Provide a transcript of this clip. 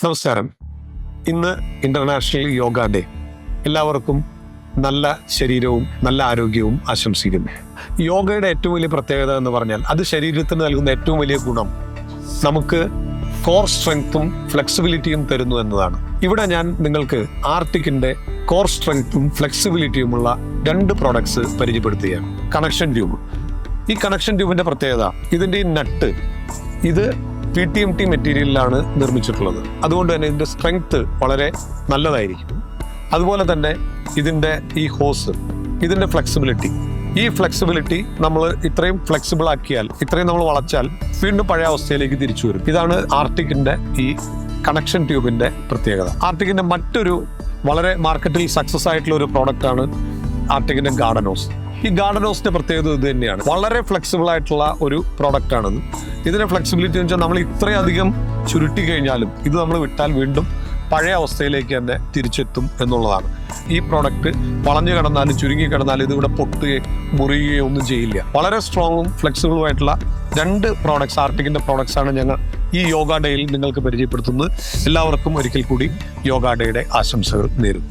നമസ്കാരം. ഇന്ന് international yoga day. എല്ലാവർക്കും നല്ല ശരീരവും നല്ല ആരോഗ്യവും ആശംസിക്കുന്നു. യോഗയുടെ ഏറ്റവും വലിയ പ്രത്യേകത എന്ന് പറഞ്ഞാൽ അത് ശരീരത്തിന് നൽകുന്ന ഏറ്റവും വലിയ ഗുണം നമുക്ക് കോർ സ്ട്രെങ്ത്തും ഫ്ലെക്സിബിലിറ്റിയും തരുന്നു എന്നതാണ്. ഇവിടെ ഞാൻ നിങ്ങൾക്ക് ആർട്ടിക്കിന്റെ കോർ സ്ട്രെങ്ത്തും ഫ്ലെക്സിബിലിറ്റിയുമുള്ള 2 പ്രോഡക്ട്സ് പരിചയപ്പെടുത്തുകയാണ്. Connection tube. ഈ കണക്ഷൻ ട്യൂബിന്റെ പ്രത്യേകത, ഇതിന്റെ ഈ നട്ട് ഇത് PTMT മെറ്റീരിയലിലാണ് നിർമ്മിച്ചിട്ടുള്ളത്. അതുകൊണ്ട് തന്നെ ഇതിന്റെ സ്ട്രെങ്ത് വളരെ നല്ലതായിരിക്കും. അതുപോലെ തന്നെ ഇതിന്റെ ഈ ഹോസ്, ഇതിന്റെ ഫ്ലെക്സിബിലിറ്റി, ഈ ഫ്ലെക്സിബിലിറ്റി നമ്മൾ ഇത്രയും ഫ്ലെക്സിബിൾ ആക്കിയാൽ, ഇത്രയും നമ്മൾ വളച്ചാൽ വീണ്ടും പഴയ അവസ്ഥയിലേക്ക് തിരിച്ചു വരും. ഇതാണ് ആർട്ടിക്കിന്റെ ഈ കണക്ഷൻ ട്യൂബിന്റെ പ്രത്യേകത. ആർട്ടിക്കിന്റെ മറ്റൊരു വളരെ മാർക്കറ്റിൽ സക്സസ് ആയിട്ടുള്ള ഒരു പ്രോഡക്റ്റ് ആണ് ആർട്ടിക്കിന്റെ ഗാർഡനോസ്. ഈ ഗാർഡനോസിന്റെ പ്രത്യേകത ഇത് തന്നെയാണ്. വളരെ ഫ്ലെക്സിബിൾ ആയിട്ടുള്ള ഒരു പ്രോഡക്റ്റ് ആണത്. ഇതിന്റെ ഫ്ലെക്സിബിലിറ്റി എന്ന് വെച്ചാൽ നമ്മൾ ഇത്രയധികം ചുരുട്ടി കഴിഞ്ഞാലും ഇത് നമ്മൾ വിട്ടാൽ വീണ്ടും പഴയ അവസ്ഥയിലേക്ക് തന്നെ തിരിച്ചെത്തും എന്നുള്ളതാണ്. ഈ പ്രോഡക്റ്റ് വളഞ്ഞു കിടന്നാലും ചുരുങ്ങി കിടന്നാലും ഇതിവിടെ പൊട്ടുകയോ മുറിയുകയോ ഒന്നും ചെയ്യില്ല. വളരെ സ്ട്രോങ്ങും ഫ്ലെക്സിബിളും ആയിട്ടുള്ള 2 പ്രോഡക്ട്സ്, ആർട്ടിക്കിന്റെ പ്രോഡക്ട്സ് ആണ് ഞങ്ങൾ ഈ യോഗ ഡേയിൽ നിങ്ങൾക്ക് പരിചയപ്പെടുത്തുന്നത്. എല്ലാവർക്കും ഒരിക്കൽ കൂടി യോഗ ഡേയുടെ ആശംസകൾ നേരുന്നു.